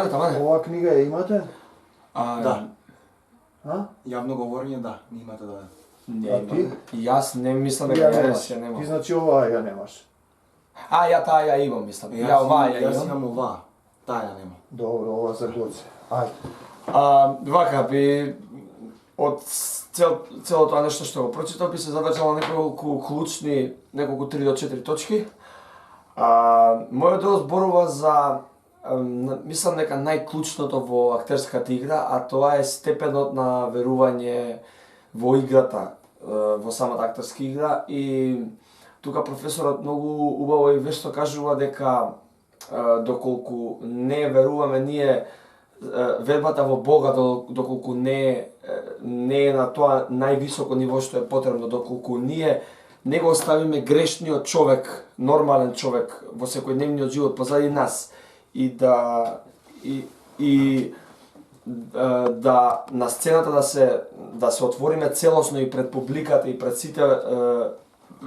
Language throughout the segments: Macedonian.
тамане. Ова книга ја имате? Да. А? Јавно говорење, да, не имате да. Не А ти? имам. И јас не мислам дека Ја ја немаш. ја немам. Ти значи оваа ја немаш. Ја таа ја имам, мислам. Ја оваа ја Јас имам. имам ова. Таа ја нема. Добро, ова за Гоце. Ајде. Вака би од целото тоа нешто што го прочитав би се задржал на неколку клучни, неколку 3 до 4 точки. Мојот дел зборува за мислам дека најклучното во актерската игра, а тоа е степенот на верување во играта, во самата актерска игра, и тука професорот многу убаво и вешто кажува дека доколку не веруваме ние вербата во Бога, доколку не е на тоа највисоко ниво што е потребно, доколку ние не го оставиме грешниот човек, нормален човек во секојдневниот живот позади нас и да на сцената да се отвориме целосно и пред публиката и пред сите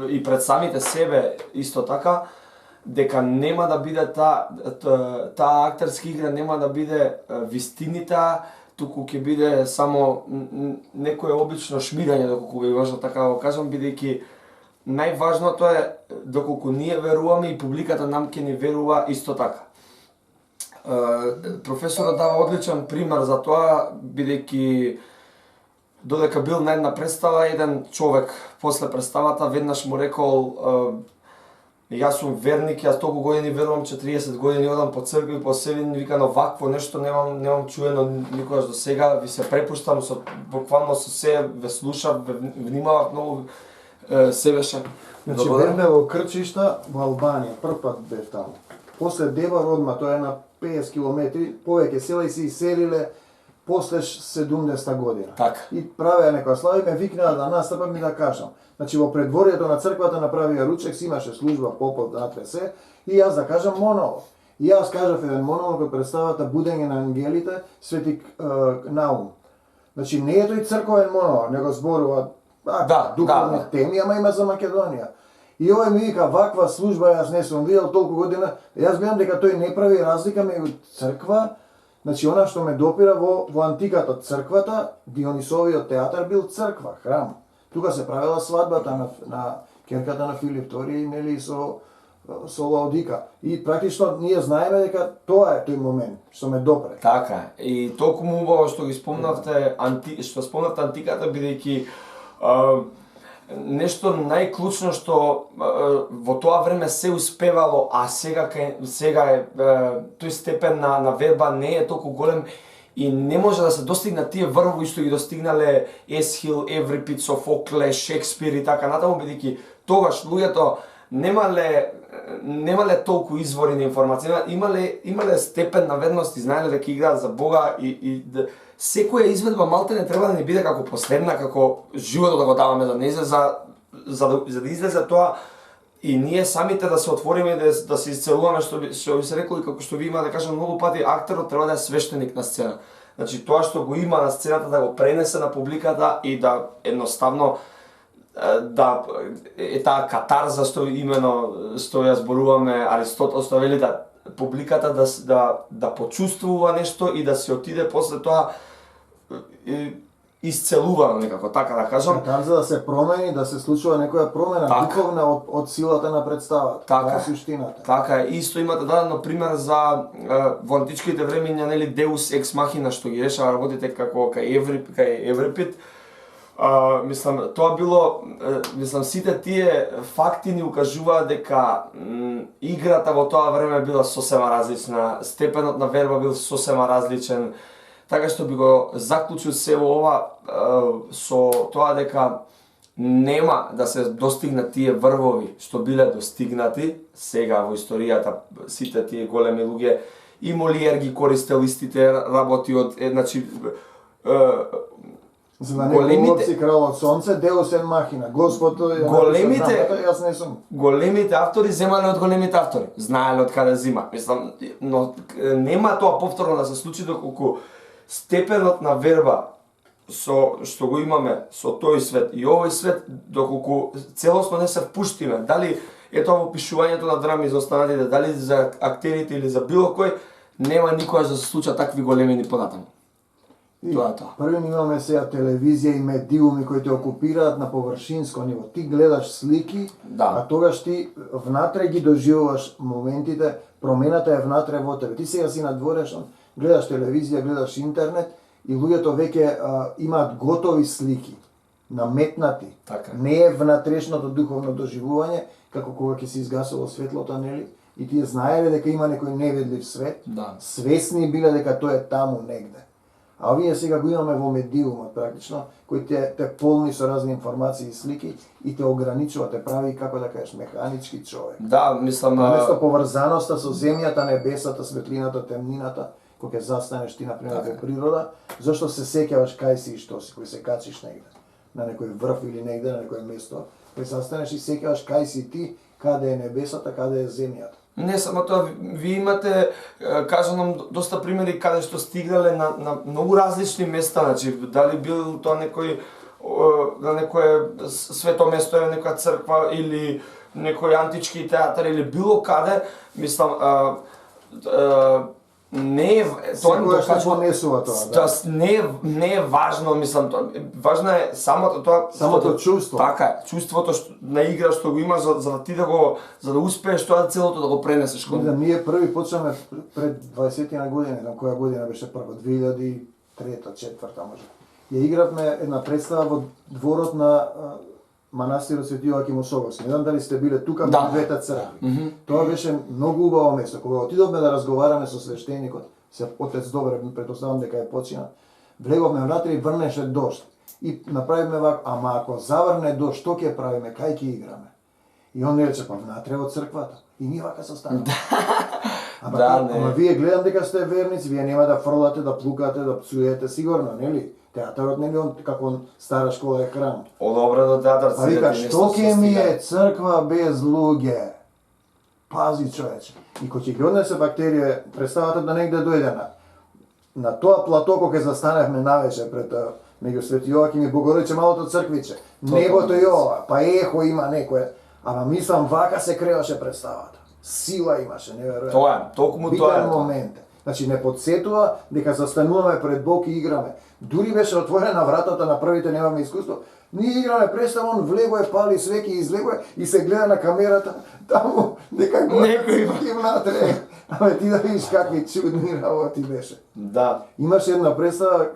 и пред самите себе исто така, дека нема да биде таа актерска игра нема да биде вистинита, туку ќе биде само некое обично шмирање, доколку би можно така да го кажам, бидејќи најважното е доколку ние веруваме и публиката нам ќе ни верува исто така. Професорот дава одличен пример за тоа, бидејќи додека бил на една представа, еден човек после представата веднаш му рекол: јас сум верник, јас толку години верувам, 40 години одам по цркви, по селин, вика, но вакво нешто немам чуено никогаш до сега, ви се препуштам, буквално со се ве слушав, ве внимавав многу, се беше. Значи, бевме во Крчишта, во Албанија, прв пат бев таму. После Девар одма, тоа е на 50 километри, повеќе села и се иселиле после 70-та година. Така. И правеа некоја слава и ме викнаа да настапам и да кажам. Значи, во предворието на црквата направија ручек, си имаше служба, попот, натре се, и јас да кажам монолог. И јас кажав еден монолог од представата Будење на ангелите, Свети Наум. Значи, не е тој црковен монолог, него зборува духовни теми, ама има за Македонија. И овој ми вика, ваква служба јас не сум видел толку година, јас гледам дека тој не прави разлика меѓу црква, значи она што ме допира во антиката црквата, Дионисовиот театар бил црква, храм. Тука се правела свадбата на керката на Филип II, нели, со Лаодика. И практично ние знаеме дека тоа е тој момент што ме допре. Така е. И толку му убаво што ги спомнавте, што спомнавте антиката, бидејќи нешто најклучно што во тоа време се успевало, а сега е тој степен на верба не е толку голем и не може да се достигнат тие врвови што ги достигнале Есхил, Еврипид, Софокле, Шекспир и така натаму, бидејќи тогаш луѓето немале толку извори на информација, имале степен на верност и знаеле дека играат за Бога и секоја изведба малте не треба да ни биде како последна, како животот да го даваме за нејзе, за да излезе тоа и ние самите да се отвориме и да се исцелуваме, што би се рекло и како што ви има да кажам многу пати, актерот треба да е свештеник на сцена. Значи тоа што го има на сцената да го пренесе на публиката и да едноставно да е таа катарза што ја зборуваме, Аристотел што вели да публиката да почувствува нешто и да се отиде после тоа исцелувано некако, така да кажам. Катарза да се промени, да се случува некоја промена духовна од силата на представата, така, на суштината. Така е, исто имате дадено пример за во античките времења, нели, Deus ex machina што ги решава работите како кај Еврипид. Мислам, тоа било, сите тие факти ни укажуваат дека играта во тоа време била сосема различна, степенот на верба бил сосема различен, така што би го заклучил се во ова со тоа дека нема да се достигнат тие врвови што биле достигнати сега во историјата, сите тие големи луѓе, и Молиер ги користел истите работи од, значи, За да не големите кралот сонце, Deus ex machina, Господ јас не сум. Големите автори земале од големите автори, знаеле од каде зема. Мислам, но нема тоа повторно да се случи доколку степенот на верба што го имаме со тој свет и овој свет, доколку целосно не се впуштиме, дали е тоа во пишувањето на драми за останатите, дали за актерите или за било кој, нема никогаш да се случат такви големини понатаму. И Тоа е тоа. првим имаме сега телевизија и медиуми кои те окупираат на површинско ниво. Ти гледаш слики, Да. а тогаш ти внатре ги доживуваш моментите, промената е внатре во тебе. Ти сега си надворешен, гледаш телевизија, гледаш интернет и луѓето веќе имаат готови слики, наметнати. Така. Не е внатрешното духовно доживување, како кога ќе се изгасило светлото, нели? И тие знаеле дека има некој невидлив свет, Да. свесни биле дека тој е таму негде. А овие сега го имаме во медиумот практично, кој те полни со разни информации и слики и те ограничува, те прави, како да кажеш, механички човек. Да, мислам, Наместо поврзаноста со земјата, небесата, светлината, темнината, кога ќе застанеш ти, например, во природа, зашто се сеќаваш кај си и што си, кој се качиш негде, на некој врв или негде, на некој место, кој застанеш и сеќаваш кај си ти, каде е небесата, каде е земјата. не само тоа, ви имате, кажа нам, доста примери каде што стигнале на многу различни места, значи, дали бил тоа некој, на некое свето место, некоја црква или некој антички театар или било каде, мислам, не е тоа Секогаш се понесува тоа, да. не е важно, мислам, тоа важно е самото тоа Самото чувство. Така е, чувството на игра што го имаш за да ти за да успееш тоа целото да го пренесеш кон. Да, ние први почнаме пред 20 на години, не знам која година беше прва, 2003-та, 4-та може. Ја игравме една представа во дворот на манастирот Свети Јоаким Особовски. Не знам дали сте биле тука Да. во двете цркви. Тоа беше многу убаво место. Кога отидовме да разговараме со свештеникот, се отец Добре, претпоставам дека е почина, влеговме внатре и врнеше дожд. И направиме вака, ама ако заврне дожд, што ќе правиме, кај ќе играме? И он не рече, па внатре во црквата. И ние вака состанаме. Ама, Да, ама не. вие гледам дека сте верници, вие нема да фрлате, да плукате, да псуете, сигурно, нели? Театарот нели он како стара школа е храм. Одобрено театар А вика, што ќе ми е црква без луѓе? Пази, човече. И кој ќе ги однесе бактерија, представата да негде дојде на тоа плато кој ќе застаневме навече пред меѓу Свети Јоаким и Богородице малото црквиче. Небото и ова, па ехо има некое. Ама мислам вака се креаше представата. Сила имаше, неверојатно. Тоа е, токму тоа е. Битен тоа. момент. Значи не подсетува дека застануваме пред Бог и играме. Дури беше отворена вратата на првите, немаме искуство. Ние играме представа, он влего е, пали свеки, излего е и се гледа на камерата, таму дека го Некој им натре. Абе ти да видиш какви чудни работи беше. Да. Имаше една представа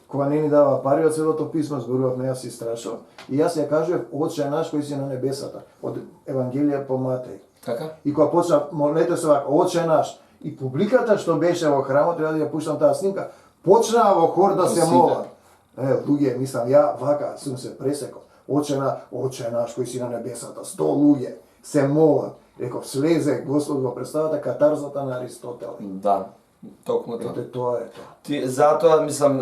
кога не ни дава пари од Светото писмо, зборувавме, јас си страшав. И јас ја кажував Отче наш кој си на небесата, од Евангелија по Матеј. Така? И кога почна, молете се вака, Отче наш, и публиката што беше во храмот, треба да ја пуштам таа снимка, почнаа во хор да се Сите. молат. Луѓе, мислам, ја вака сум се пресекол. Отче наш кој си на небесата, 100 луѓе се молат. Реков, слезе Господ во представата катарзата на Аристотел. Да. Токму тоа. Ете, тоа е тоа. Ти, затоа, мислам,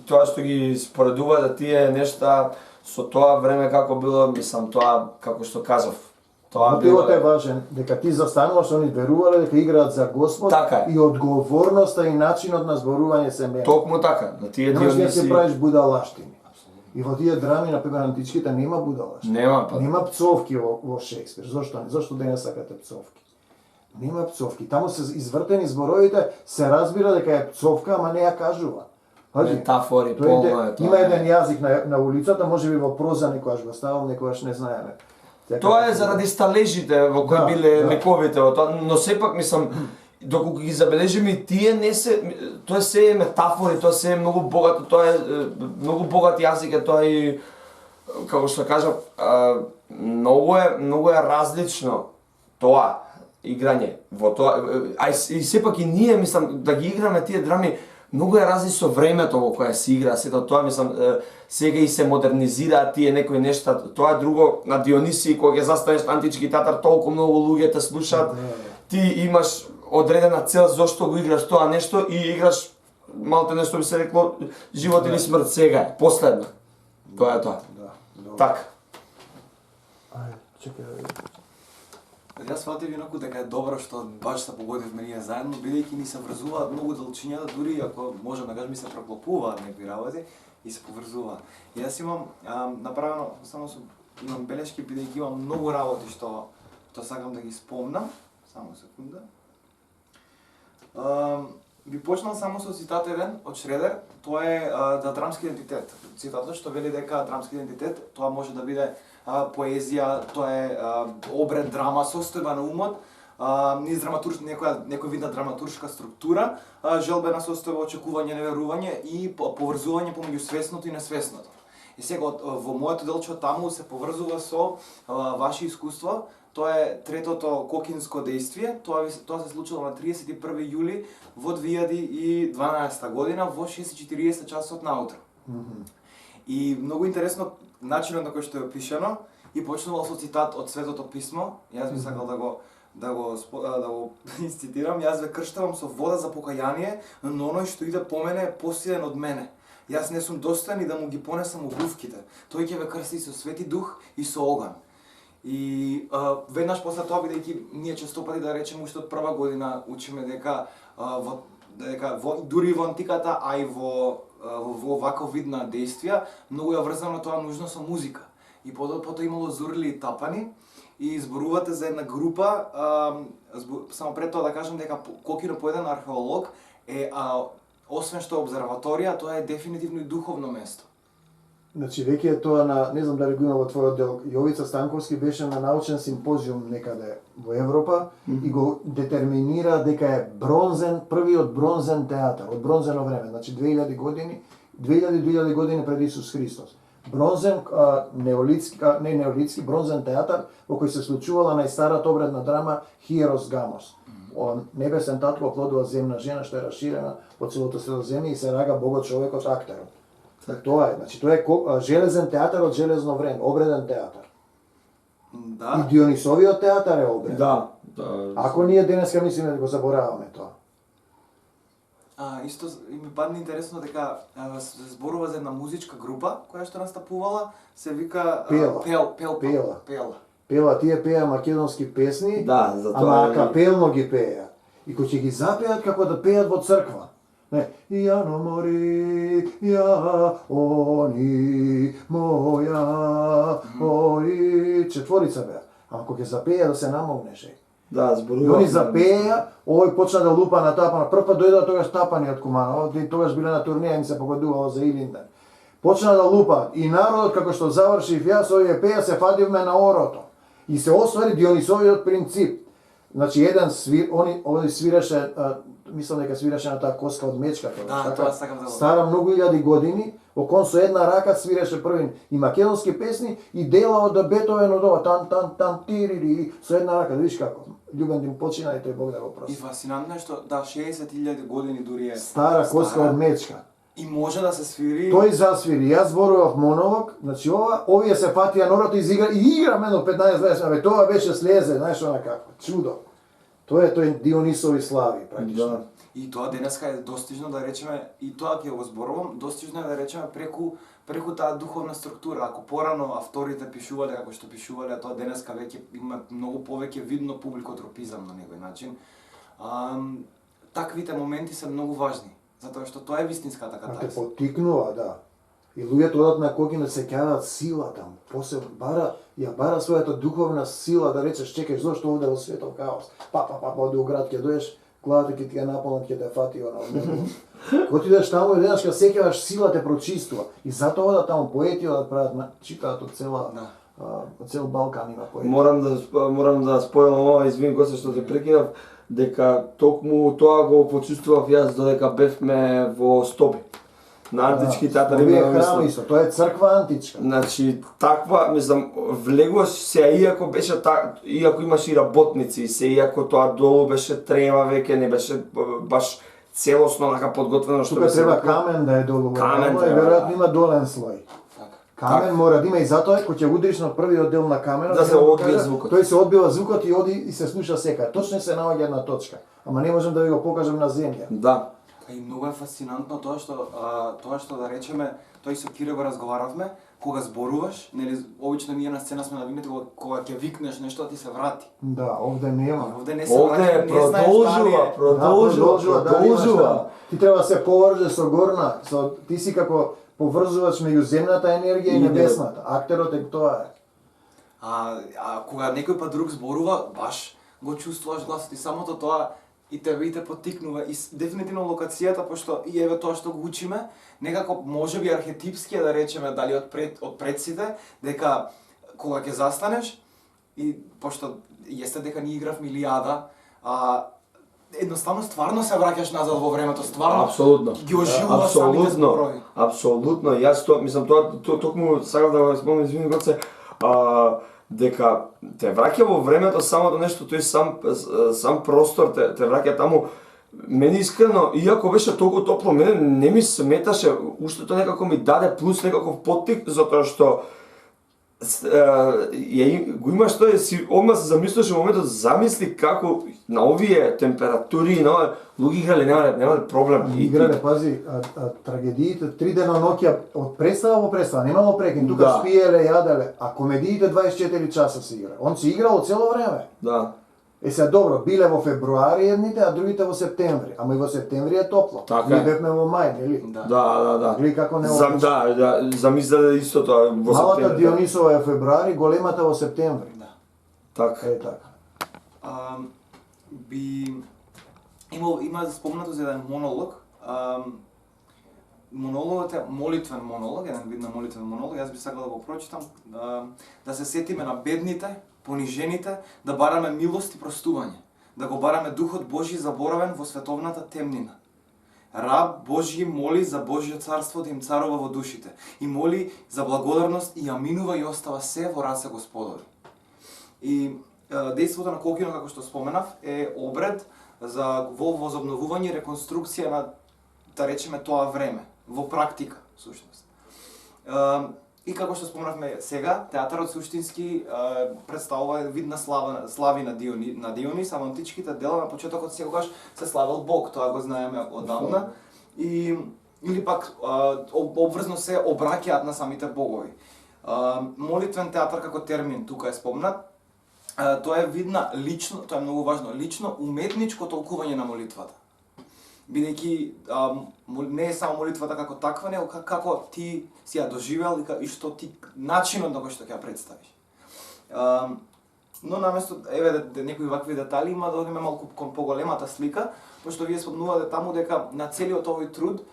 тоа што ги споредува да тие нешта со тоа време како било, мислам, тоа, како што кажав, тоа било... Мотивот е важен, дека ти застануваш, они верувале дека играат за Господ Така е. и одговорноста и начинот на зборување се мене. Токму така, на тие Не можеш да Диониси... се правиш будалаштини. И во тие драми, например, античките, нема будалаштини. Нема, па. Нема пцовки во Шекспир. Зошто не? Зошто да не сакате пцовки? Нема пцовки. Таму се извртени зборовите, се разбира дека е пцовка, ама не ја кажува. Пази, Метафори, тој полно е тоа. Има еден јазик на улицата, може би во проза некојаш го ставам, некојаш не знаеме. Тоа е заради сталежите во кои Да, биле да. вековите, но сепак, мислам, доколку ги забележиме и тие не се, тоа се е метафори, тоа се е многу богато, тоа е многу богат јазик е тоа и како што кажав, многу е различно тоа играње во тоа, а и сепак и ние, мислам, да ги играме тие драми, многу е различно со времето во кое се игра, сето тоа, мислам, сега и се модернизираат тие некои нешта, тоа е друго, на Диониси, кога ќе застанеш на антички театар, толку многу луѓе те слушаат, ти имаш одредена цел зошто го играш тоа нешто и играш, малте нешто би се рекло, живот или смрт сега е, последно. Тоа е тоа. Да, добро. Така. Ајде, чекај. Јас сватив инаку дека е добро што баш се погодивме ние заедно, бидејќи ни се врзуваат многу далечињата, дури ако можам да кажам ми се проклопуваат некои работи и се поврзуваат. Јас имам направено, само имам белешки бидејќи имам многу работи што сакам да ги спомнам. Само секунда. би почнал само со цитат еден од Шредер, тоа е за драмски идентитет. Цитатот што вели дека драмски идентитет тоа може да биде поезија, тоа е обред, драма, состојба на умот, низ некој вид на драматуршка структура, желбена состојба, очекување, неверување и поврзување помеѓу свесното и несвесното. И сега во моето делче таму се поврзува со ваше искуство. Тоа е третото кокинско дејствие. Тоа се случило на 31 јули во 2012 година во 6:40 часот наутро. И многу интересно начинот на кој што е опишано и почнувал со цитат од Светото писмо. Јас би сакал да го цитирам. Јас ве крштавам со вода за покаяние, но оној што иде по мене е посилен од мене. Јас не сум достоен и да му ги понесам обувките. Тој ќе ве крсти со Свети Дух и со оган. И веднаш после тоа, бидејќи ние честопати да речеме уште од прва година учиме дека дури во антиката, а и во ваков вид на дејствија, многу ја врзано тоа нужно со музика. И потоа имало зурли и тапани, и зборувате за една група, само пред тоа да кажам дека Кокино по еден археолог е, освен што е обсерваторија, тоа е дефинитивно и духовно место. Значи, веќе е тоа на, не знам дали го има во твојот дел, Јовица Станковски беше на научен симпозиум некаде во Европа и го детерминира дека е бронзен, првиот бронзен театар, од бронзено време, значи 2000 години пред Исус Христос. Бронзен, бронзен театар во кој се случувала најстарата обредна драма Хиерос Гамос. Небесен татко оплодува земна жена што е расширена по целото Средоземје и се рага Богот човекот актерот. Тоа е, значи тоа е железен театар од железно време, обреден театар. Да. И Дионисовиот театар е обреден. Да. Ако ние денеска мислиме да го забораваме тоа. Исто ми падна интересно дека се зборува за една музичка група која што настапувала, се вика Пела. Пела, тие пеа македонски песни, Да, за тоа. ама акапелно ги пеа. И кој ќе ги запеат како да пеат во црква. Не, Јано мори, ја, они, моја, ори, четворица беа. Ама кога ќе запеја да се намогнеше. Да, зборува. Они запеја, овој почна да лупа на тапана. Прв пат дојдоа тогаш тапани од Куманово, тогаш биле на турнеја, ми се погодувало за Илинден. Почна да лупа и народот како што завршив јас, овие пеја се фативме на орото. И се оствари Дионисовиот принцип. Значи еден овој свиреше, мислам дека свиреше на таа коска од мечката. Да, тоа сакам да го. Стара многу илјади години, окон со една рака свиреше првин и македонски песни и дела од Бетовен од ова тан тирири со една рака, видиш како. Љубен да им почина и тој Бог да го прости. И фасинантно е што 60.000 години дури е Стара коска од мечка. и може да се свири. Тој засвири, јас зборував монолог, значи овие се фатија норото и играме едно 15-20, абе тоа беше слезе, знаеш она како, чудо. Тоа е тој Дионисови слави, практично. Да. И тоа денеска е достижно да речеме, и тоа ќе го зборувам, достижно е да речеме преку таа духовна структура. Ако порано авторите пишувале како што пишувале, тоа денеска веќе има многу повеќе видно публикотропизам на некој начин. Таквите моменти се многу важни, затоа што тоа е вистинската Те катарза. поттикнува, да. И луѓето одат на Кокино се ќаваат сила там. После бара својата духовна сила да речеш чекај зошто овде во светот хаос. Оде у град ќе доеш, главата ќе ти ја наполнат, ќе те фати она од него. Кога ти идеш таму еднаш кога сеќаваш сила те прочистува. И затоа одат таму поети одат прават читаат од цел Балкан има поети. Морам да спојам ова, извини Гоце што те прекинав, дека токму тоа го почувствував јас додека бевме во Стопи. На антички театар Овие има храми со, тоа е црква античка. Значи, таква, мислам, влегуваш се, иако беше иако имаше и работници, се иако тоа долу беше трема веќе, не беше баш целосно онака подготвено што Тука би се треба рекло. камен да е долу. Камен и треба, веројатно да. има долен слој. Камен мора да има и затоа кога ќе удриш на првиот дел на каменот, Да се одбие звукот. Тој се одбива звукот и оди и се слуша секај. Точно се наоѓа една точка. Ама не можам да ви го покажам на земја. Да. И многу е фасцинантно тоа што да речеме, тој со Кире го разговаравме, кога зборуваш, нели обично ние на сцена сме навикнати кога ќе викнеш нешто ти се врати. Да, овде нема. Овде не се Овде врати, не знаеш дали е. продолжува. Ти треба да се поврзеш со горна, ти си како поврзувач меѓу земната енергија и небесната. Актерот е тоа е. А кога некој па друг зборува, баш го чувствуваш гласот и самото тоа и те поттикнува и дефинитивно локацијата, пошто и еве тоа што го учиме, некако можеби архетипски да речеме дали од пред сите, дека кога ќе застанеш и пошто јесте дека ни игравме илијада, едноставно стварно се враќаш назад во времето, стварно Апсолутно. ги оживуваш самите зборови. Апсолутно. Јас мислам тоа токму сакав да го спомнам, извини Гоце, дека те враќа во времето самото нешто, тој сам простор те враќа таму. Мене искрено, иако беше толку топло, мене не ми сметаше, уште тоа некако ми даде плюс некаков поттик, затоа што го имаш тоа, си одма се замислуваш во моментот, замисли како на овие температури, на луѓе играле, немале проблем. Играле, пази, трагедиите 3 дена ноќа од представа во представа, немало прекин, тука Да. спиеле, јаделе, а комедиите 24 часа се игра. Он си играл цело време. Да. Се добро, биле во февруари едните, а другите во септември. Ама и во септември е топло. Така Ние е. бевме во мај, нели? Да. Гледај како не Замислете исто тоа во Малата септември. Дионисова е февруари, големата во септември. Да. Така. Е така. Има спомнато за еден монолог. Монологот е молитвен монолог, еден вид на молитвен монолог. Јас би сакал да го прочитам, да се сетиме на бедните, понижените, да бараме милост и простување, да го бараме Духот Божји заборавен во световната темнина. Раб Божји моли за Божјо царство да им царува во душите и моли за благодарност и аминува и остава се во раце Господови. И дејството на Кокино, како што споменав, е обред за возобновување и реконструкција на, да речеме, тоа време, во практика, всушност. И како што спомнавме сега, театарот суштински представува вид на слави на Дионис, а во античките дела на почетокот секогаш се славел Бог, тоа го знаеме одамна, или пак обврзно се обраќаат на самите богови. Молитвен театар како термин тука е спомнат. Тоа е вид на лично, тоа е многу важно, лично уметничко толкување на молитвата. Бидејќи не е само молитвата како таква, него како ти си ја доживел и што ти начинот на кој што ќе ја представиш. Но наместо некои вакви детали има да одиме малку кон поголемата слика, пошто вие спомнувате таму дека на целиот овој труд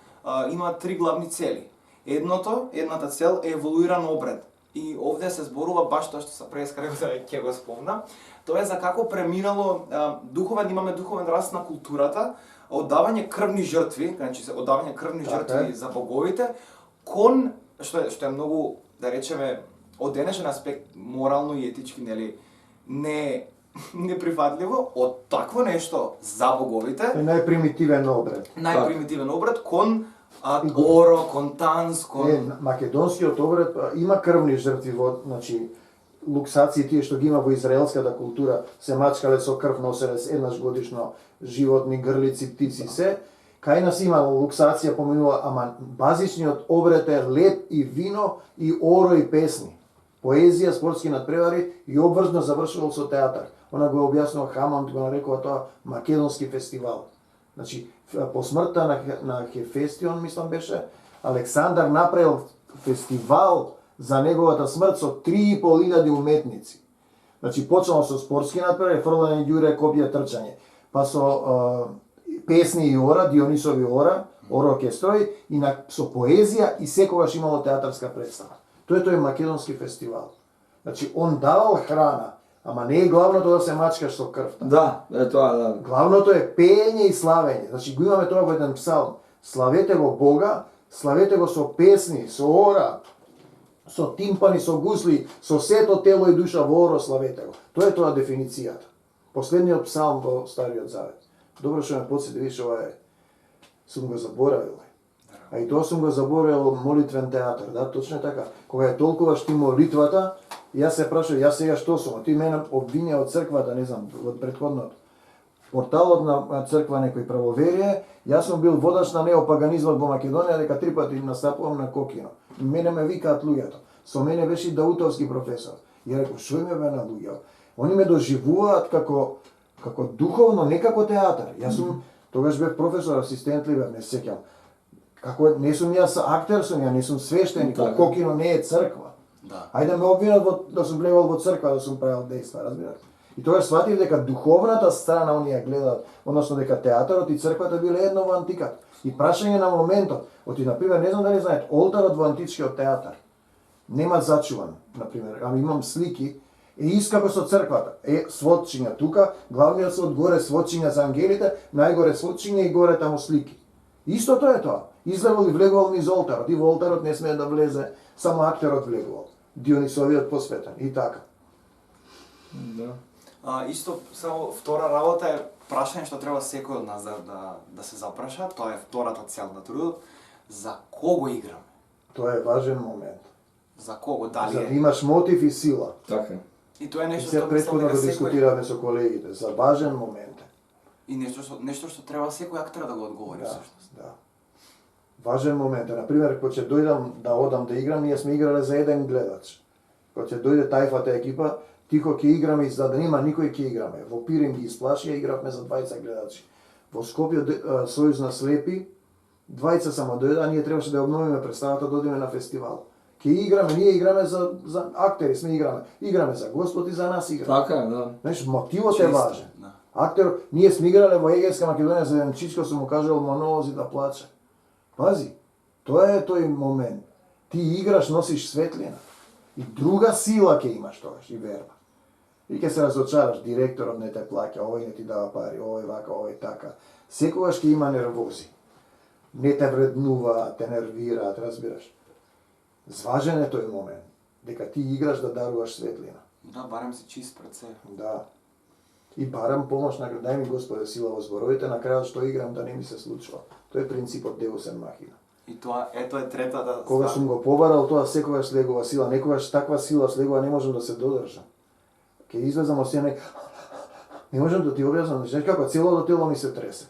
има 3 главни цели. Едната цел е еволуиран обред. И овде се зборува баш тоа што се прескарев да ќе го спомнам. Тоа е за како преминало имаме духовен раст на културата, оддавање крвни жртви, значи се оддавање крвни жртви за боговите, кон што е многу, да речеме, од денешен аспект морално и етички, нели, неприфатливо, од такво нешто за боговите. Е најпримитивен обред. Најпримитивен обред кон оро, кон танц, кон Македонскиот обред има крвни жртви во, значи, луксации тие што ги има во израелската култура, се мачкале со крв, носеле еднаш годишно животни, грлици, птици, се. Кај нас има луксација, поминува, ама базичниот обред е леп и вино, и оро и песни. Поезија, спортски надпревари и обврзно завршувал со театар. Она го објаснува Хамонт, го нарекува тоа македонски фестивал. Значи, по смртта на Хефестион, мислам беше, Александар направил фестивал за неговата смрт со 3.500 уметници. Значи, почнало со спортски надпревари, фрлање ѓуре, копија, трчање. Па со песни и ора, Дионисови ора, оркестрои, и со поезија и секогаш имало театарска представа. Тој е македонски фестивал. Значи, он давал храна, ама не е главното да се мачкаш со крвта. Да, е тоа, да. Главното е пеење и славење. Значи, го имаме тоа во еден псалм. Славете го Бога, славете го со песни, со ора, со тимпани, со гусли, со сето тело и душа во оро славете го. Тоа е тоа дефиницијата. Последниот псалм во Стариот Завет. Добро што ме подсети, виж, ова е, сум го заборавил. А и тоа сум го заборавил молитвен театар, да, точно е така. Кога е толкова ти молитвата, јас се прашав, јас сега што сум? Ти мене обвинија од црквата, не знам, од претходното. Порталот на црква некој правоверие, јас сум бил водач на неопаганизмот во Македонија, дека 3 пати настапувам на Кокино. Мене ме викаат луѓето. Со мене беше и Даутовски професор. И реков, шо име бе на луѓе? Они ме доживуваат како духовно, не како театар. Јас сум, тогаш бев професор, асистент ли бев, не сеќам. Како не сум јас актер сум, ја не сум свештеник, Кокино не е црква. Да. Ајде ме обвинат да сум влегол во црква, да сум правил дејства, разбирате? И тогаш сватив дека духовната страна оние гледаат, односно дека театарот и црквата биле едно во антиката. И прашање на моментот, оти например, не знам дали знаете, олтарот во античкиот театар нема зачуван, например, ами имам слики, искако со црквата, сводчиња тука, главниот свод горе сводчиња за ангелите, најгоре сводчиња и горе таму слики. Истото е тоа. Излегол и влегувал низ олтарот, и во олтарот не смее да влезе, само актерот влегувал. Дионисовиот посветен, и така. Да. Исто, само втора работа е прашање што треба секој од нас да се запраша, тоа е втората цел на трудот, за кого играме? Тоа е важен момент. За кого, дали За да е? имаш мотив и сила. Така. И тоа е нешто Се што мислам претходно дека го секој дискутираме со колегите, за важен момент. и нешто што треба секој актер да го одговори Да, всушност. да. Важен момент е, например, кога ќе дојдам да одам да играм, ние сме играле за еден гледач. Кога ќе дојде тајфата екипа, тихо ќе играме и за да нема никој ќе играме. Во Пирин ги исплашија, игравме за 20 гледачи. Во Скопје Сојуз на слепи, 20 само дојде, а ние требаше да обновиме представата, да одиме на фестивал. Ќе играме, ние играме за актери, сме играме. Играме за Господ и за нас играме. Така е, да. Знаеш, мотивот е Чисто, важен. да. Актер, ние сме играле во Егејска Македонија за еден чичко, сум му кажал монолози да плаче. Пази, тоа е тој момент. Ти играш, носиш светлина. И друга сила ќе имаш тогаш, и верба. И ќе се разочараш, директорот не те плаќа, овој не ти дава пари, овој вака, овој така. Секогаш ќе има нервози. Не те вреднуваат, те нервираат, разбираш. Зважен е тој момент, дека ти играш да даруваш светлина. Да, барем се чист пред себе. Да. И барам помош, дај ми Господе сила во зборовите, на крајот што играм да не ми се случува. Тоа е принципот Deus ex machina. И тоа, ето е третата Кога сум го побарал, тоа секогаш слегува сила, некогаш таква сила слегува, не можам да се додржам. Ке излезам од сцена, не можам да ти објаснам, знаеш како целото тело ми се тресе.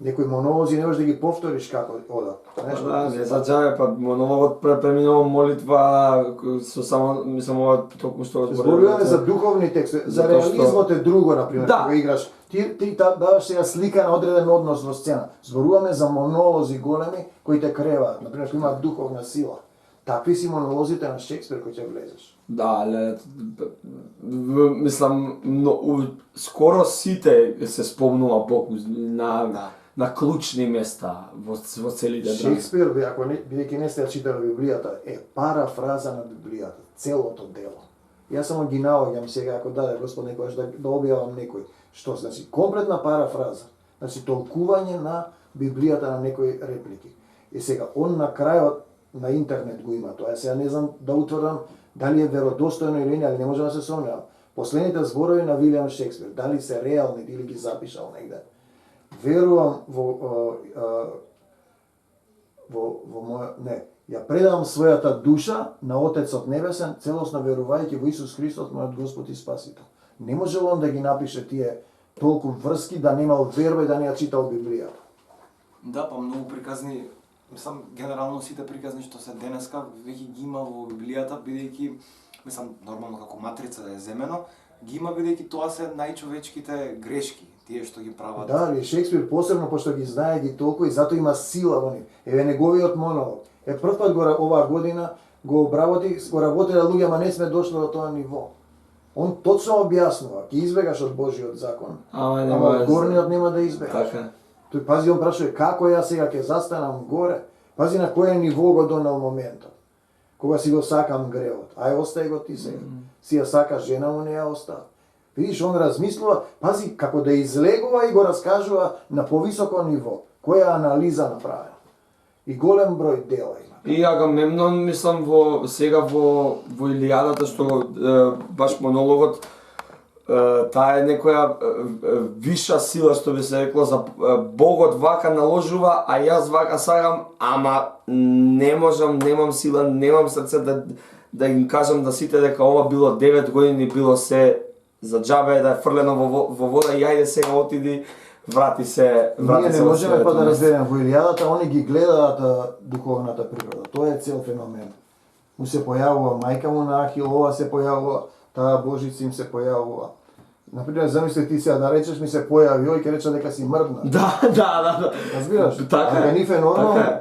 Некои монолози не можеш да ги повториш како одат. Знаеш, Да, не за џабе, па монологот преминува молитва со само, мислам, ова токму што зборуваме за духовни текстови, за Затоа што- реализмот е друго, например, Да. кога играш. Ти даваш сега слика на одреден однос во сцена. Зборуваме за монолози големи кои те креваат, например, кои имаат духовна сила. Такви си монолозите на Шекспир кои ќе влезеш. Да, але мислам, скоро сите се спомнува Бог на клучни места во целите драми. Шекспир, ако не, бидејќи не сте ја читали Библијата, е парафраза на Библијата, целото дело. Јас само ги наоѓам сега, ако даде Господ некојаш да објавам некој. Што значи? Комплетна парафраза. Значи толкување на Библијата на некои реплики. И сега, он на крајот на интернет го има тоа. Сега не знам да утврдам дали е веродостојно или не, али не можам да се сомневам. Последните зборови на Вилијам Шекспир, дали се реални или ги запишал негде. Верувам во моја... Не, ја предавам својата душа на Отецот Небесен, целосно верувајќи во Исус Христос, мојот Господ и Спасител. Не можел он да ги напише тие толку врски, да немал верба и да не ја читал Библијата. Да, па многу приказни, мислам, генерално сите приказни што се денеска веќе ги има во Библијата, бидејќи, мислам, нормално како матрица да е земено, ги има бидејќи тоа се најчовечките грешки, тие што ги прават. Да, и Шекспир посебно, пошто ги знае ги толку и затоа има сила во нив. Еве неговиот монолог. Прв пат оваа година го работеле луѓе, ама не сме дошли до тоа ниво. Он точно објаснува, ќе избегаш од Божиот закон, ама од горниот нема да избегаш. Така. Тој пази, он прашува како ја сега ќе застанам горе. Пази на кој ниво го донел моментот. Кога си го сакам гревот, ај остај го ти сега. Си ја сакаш жена му, не ја остава. Видиш, он размислува, пази како да излегува и го раскажува на повисоко ниво. Која анализа направена. И голем број дела има. И Агамемнон, мислам, сега во Илијадата, што баш монологот, таа е некоја виша сила, што би се рекло, за Богот вака наложува, а јас вака сакам, ама не можам, немам сила, немам срце да им кажам да сите дека ова било 9 години, било се за џабе, да е фрлено во вода и ајде сега отиди, врати се. Ние не во можеме своето па да место. разберем во Илијадата, они ги гледаат духовната природа. Тоа е цел феномен. Му се појавува мајка му на Ахил, ова се појавува, таа Божица им се појавува. Например, замисли ти сега да речеш ми се појави ој, ќе рече дека си мрдна. Да. Разбираш? Така е. А нив е нормално. Така е.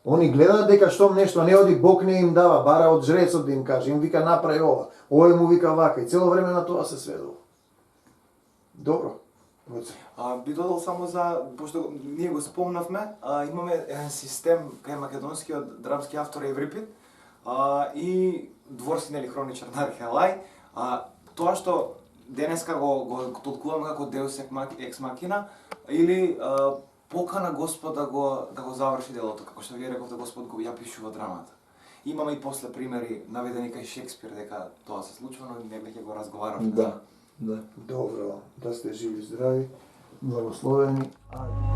Они гледаат дека штом нешто не оди, Бог не им дава, бара од жрецот да им каже, им вика направи ова, овој му вика вака и цело време на тоа се сведува. Добро. Воце. Би додал само за, пошто ние го спомнавме, имаме еден систем кај македонскиот драмски автор Еврипид и дворски нели хроничар на Архелај. Тоа што денеска го толкуваме како Deus ex machina или покана Господ да го заврши делото, како што вие рековте, Господ го ја пишува драмата. Имаме и после примери наведени кај Шекспир дека тоа се случува, но не ќе го разговараме. Да. Добро, да сте живи, здрави, благословени. Ајде.